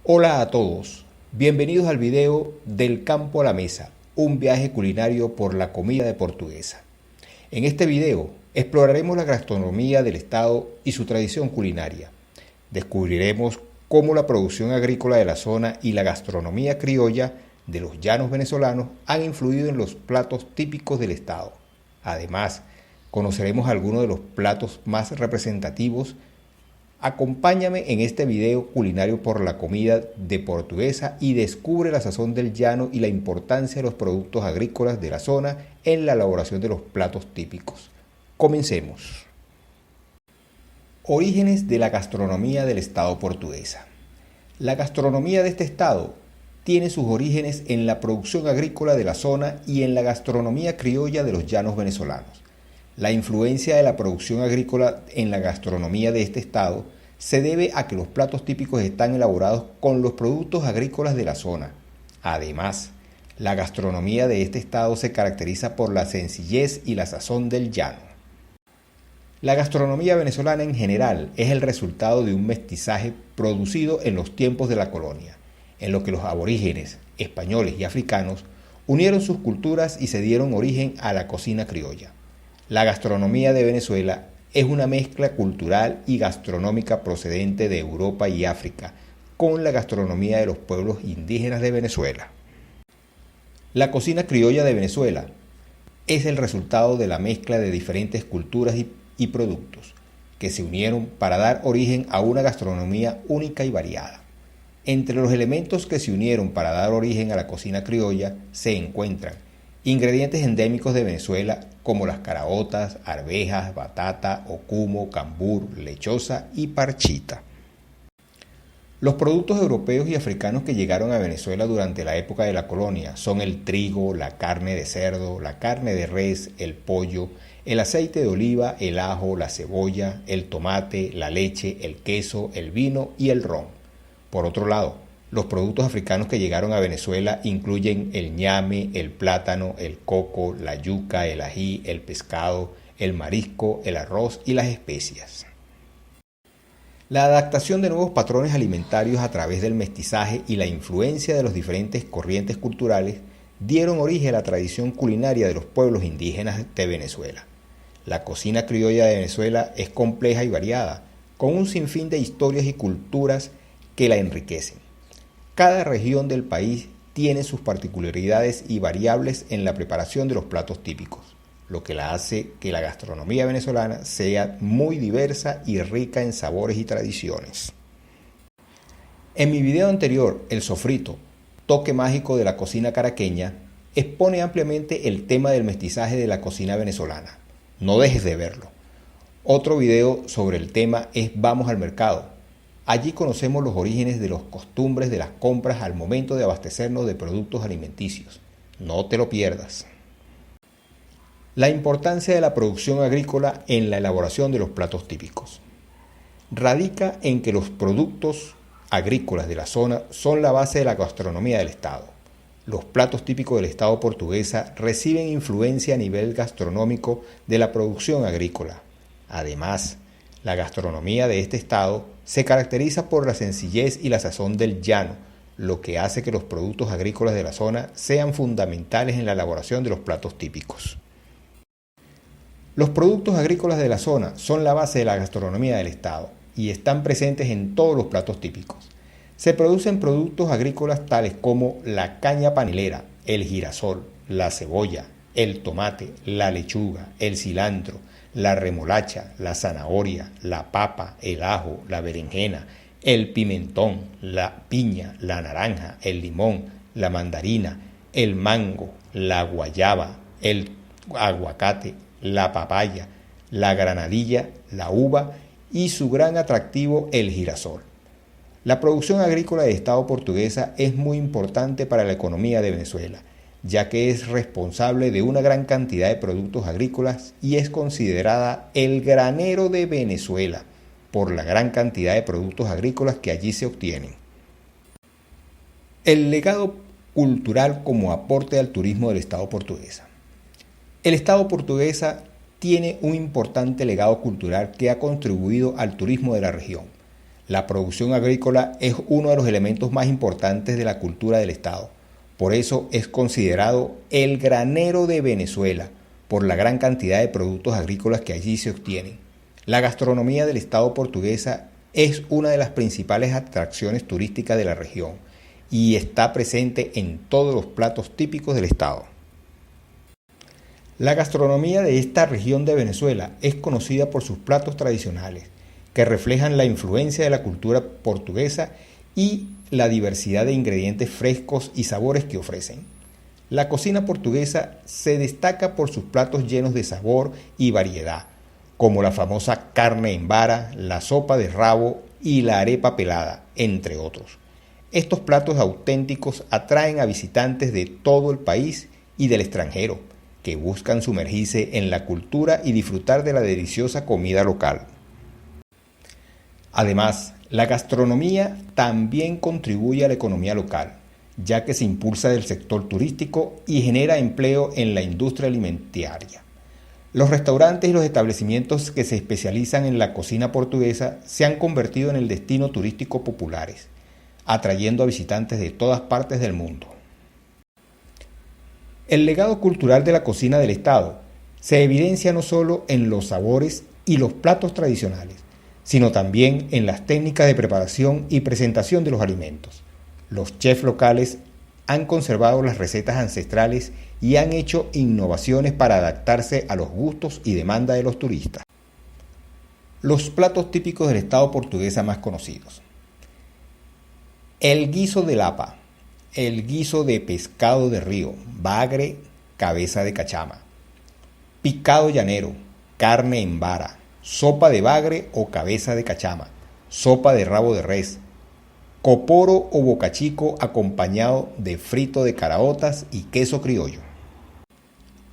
Hola a todos, bienvenidos al video Del campo a la mesa, un viaje culinario por la comida de Portuguesa. En este video exploraremos la gastronomía del estado y su tradición culinaria. Descubriremos cómo la producción agrícola de la zona y la gastronomía criolla de los llanos venezolanos han influido en los platos típicos del estado. Además, conoceremos algunos de los platos más representativos. Acompáñame en este video culinario por la comida de Portuguesa y descubre la sazón del llano y la importancia de los productos agrícolas de la zona en la elaboración de los platos típicos. Comencemos. Orígenes de la gastronomía del estado Portuguesa. La gastronomía de este estado tiene sus orígenes en la producción agrícola de la zona y en la gastronomía criolla de los llanos venezolanos. La influencia de la producción agrícola en la gastronomía de este estado se debe a que los platos típicos están elaborados con los productos agrícolas de la zona. Además, la gastronomía de este estado se caracteriza por la sencillez y la sazón del llano. La gastronomía venezolana en general es el resultado de un mestizaje producido en los tiempos de la colonia, en lo que los aborígenes, españoles y africanos unieron sus culturas y se dieron origen a la cocina criolla. La gastronomía de Venezuela es una mezcla cultural y gastronómica procedente de Europa y África con la gastronomía de los pueblos indígenas de Venezuela. La cocina criolla de Venezuela es el resultado de la mezcla de diferentes culturas y productos que se unieron para dar origen a una gastronomía única y variada. Entre los elementos que se unieron para dar origen a la cocina criolla se encuentran ingredientes endémicos de Venezuela como las caraotas, arvejas, batata, ocumo, cambur, lechosa y parchita. Los productos europeos y africanos que llegaron a Venezuela durante la época de la colonia son el trigo, la carne de cerdo, la carne de res, el pollo, el aceite de oliva, el ajo, la cebolla, el tomate, la leche, el queso, el vino y el ron. Por otro lado, los productos africanos que llegaron a Venezuela incluyen el ñame, el plátano, el coco, la yuca, el ají, el pescado, el marisco, el arroz y las especias. La adaptación de nuevos patrones alimentarios a través del mestizaje y la influencia de las diferentes corrientes culturales dieron origen a la tradición culinaria de los pueblos indígenas de Venezuela. La cocina criolla de Venezuela es compleja y variada, con un sinfín de historias y culturas que la enriquecen. Cada región del país tiene sus particularidades y variables en la preparación de los platos típicos, lo que la hace que la gastronomía venezolana sea muy diversa y rica en sabores y tradiciones. En mi video anterior, El sofrito, toque mágico de la cocina caraqueña, expone ampliamente el tema del mestizaje de la cocina venezolana. No dejes de verlo. Otro video sobre el tema es Vamos al mercado. Allí conocemos los orígenes de las costumbres de las compras al momento de abastecernos de productos alimenticios. No te lo pierdas. La importancia de la producción agrícola en la elaboración de los platos típicos. Radica en que los productos agrícolas de la zona son la base de la gastronomía del estado. Los platos típicos del estado Portuguesa reciben influencia a nivel gastronómico de la producción agrícola. Además, la gastronomía de este estado se caracteriza por la sencillez y la sazón del llano, lo que hace que los productos agrícolas de la zona sean fundamentales en la elaboración de los platos típicos. Los productos agrícolas de la zona son la base de la gastronomía del estado y están presentes en todos los platos típicos. Se producen productos agrícolas tales como la caña panelera, el girasol, la cebolla, el tomate, la lechuga, el cilantro, la remolacha, la zanahoria, la papa, el ajo, la berenjena, el pimentón, la piña, la naranja, el limón, la mandarina, el mango, la guayaba, el aguacate, la papaya, la granadilla, la uva y su gran atractivo, el girasol. La producción agrícola del estado Portuguesa es muy importante para la economía de Venezuela, ya que es responsable de una gran cantidad de productos agrícolas y es considerada el granero de Venezuela por la gran cantidad de productos agrícolas que allí se obtienen. El legado cultural como aporte al turismo del estado Portuguesa. El estado Portuguesa tiene un importante legado cultural que ha contribuido al turismo de la región. La producción agrícola es uno de los elementos más importantes de la cultura del Estado. Por eso es considerado el granero de Venezuela, por la gran cantidad de productos agrícolas que allí se obtienen. La gastronomía del Estado portuguesa es una de las principales atracciones turísticas de la región y está presente en todos los platos típicos del Estado. La gastronomía de esta región de Venezuela es conocida por sus platos tradicionales, que reflejan la influencia de la cultura portuguesa y la diversidad de ingredientes frescos y sabores que ofrecen. La cocina portuguesa se destaca por sus platos llenos de sabor y variedad, como la famosa carne en vara, la sopa de rabo y la arepa pelada, entre otros. Estos platos auténticos atraen a visitantes de todo el país y del extranjero, que buscan sumergirse en la cultura y disfrutar de la deliciosa comida local. Además, la gastronomía también contribuye a la economía local, ya que se impulsa del sector turístico y genera empleo en la industria alimentaria. Los restaurantes y los establecimientos que se especializan en la cocina portuguesa se han convertido en el destino turístico populares, atrayendo a visitantes de todas partes del mundo. El legado cultural de la cocina del Estado se evidencia no solo en los sabores y los platos tradicionales, sino también en las técnicas de preparación y presentación de los alimentos. Los chefs locales han conservado las recetas ancestrales y han hecho innovaciones para adaptarse a los gustos y demanda de los turistas. Los platos típicos del Estado portuguesa más conocidos. El guiso de lapa, el guiso de pescado de río, bagre, cabeza de cachama. Picado llanero, carne en vara, sopa de bagre o cabeza de cachama, sopa de rabo de res, coporo o bocachico acompañado de frito de caraotas y queso criollo.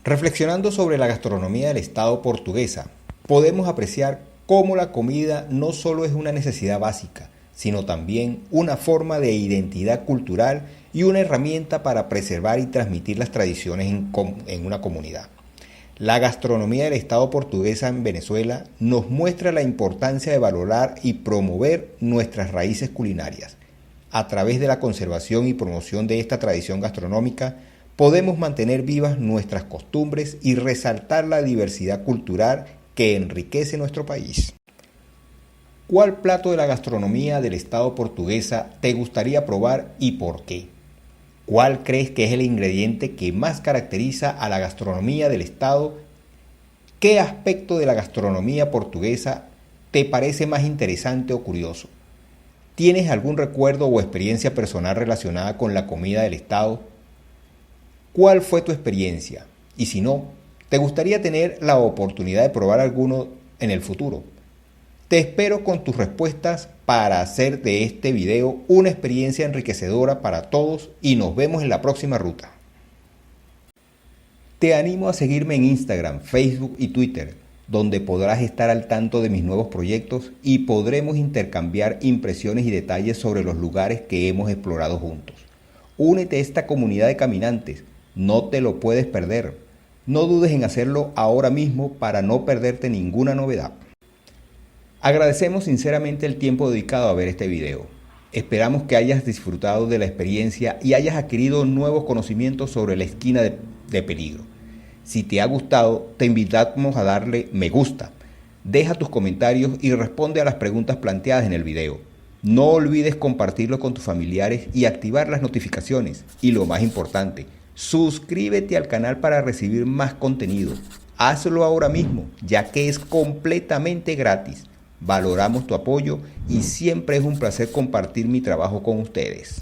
Reflexionando sobre la gastronomía del Estado portuguesa, podemos apreciar cómo la comida no solo es una necesidad básica, sino también una forma de identidad cultural y una herramienta para preservar y transmitir las tradiciones en una comunidad. La gastronomía del Estado portuguesa en Venezuela nos muestra la importancia de valorar y promover nuestras raíces culinarias. A través de la conservación y promoción de esta tradición gastronómica, podemos mantener vivas nuestras costumbres y resaltar la diversidad cultural que enriquece nuestro país. ¿Cuál plato de la gastronomía del Estado portuguesa te gustaría probar y por qué? ¿Cuál crees que es el ingrediente que más caracteriza a la gastronomía del Estado? ¿Qué aspecto de la gastronomía portuguesa te parece más interesante o curioso? ¿Tienes algún recuerdo o experiencia personal relacionada con la comida del Estado? ¿Cuál fue tu experiencia? Y si no, ¿te gustaría tener la oportunidad de probar alguno en el futuro? Te espero con tus respuestas para hacer de este video una experiencia enriquecedora para todos y nos vemos en la próxima ruta. Te animo a seguirme en Instagram, Facebook y Twitter, donde podrás estar al tanto de mis nuevos proyectos y podremos intercambiar impresiones y detalles sobre los lugares que hemos explorado juntos. Únete a esta comunidad de caminantes, no te lo puedes perder. No dudes en hacerlo ahora mismo para no perderte ninguna novedad. Agradecemos sinceramente el tiempo dedicado a ver este video. Esperamos que hayas disfrutado de la experiencia y hayas adquirido nuevos conocimientos sobre la esquina de peligro. Si te ha gustado, te invitamos a darle me gusta. Deja tus comentarios y responde a las preguntas planteadas en el video. No olvides compartirlo con tus familiares y activar las notificaciones. Y lo más importante, suscríbete al canal para recibir más contenido. Hazlo ahora mismo, ya que es completamente gratis. Valoramos tu apoyo y siempre es un placer compartir mi trabajo con ustedes.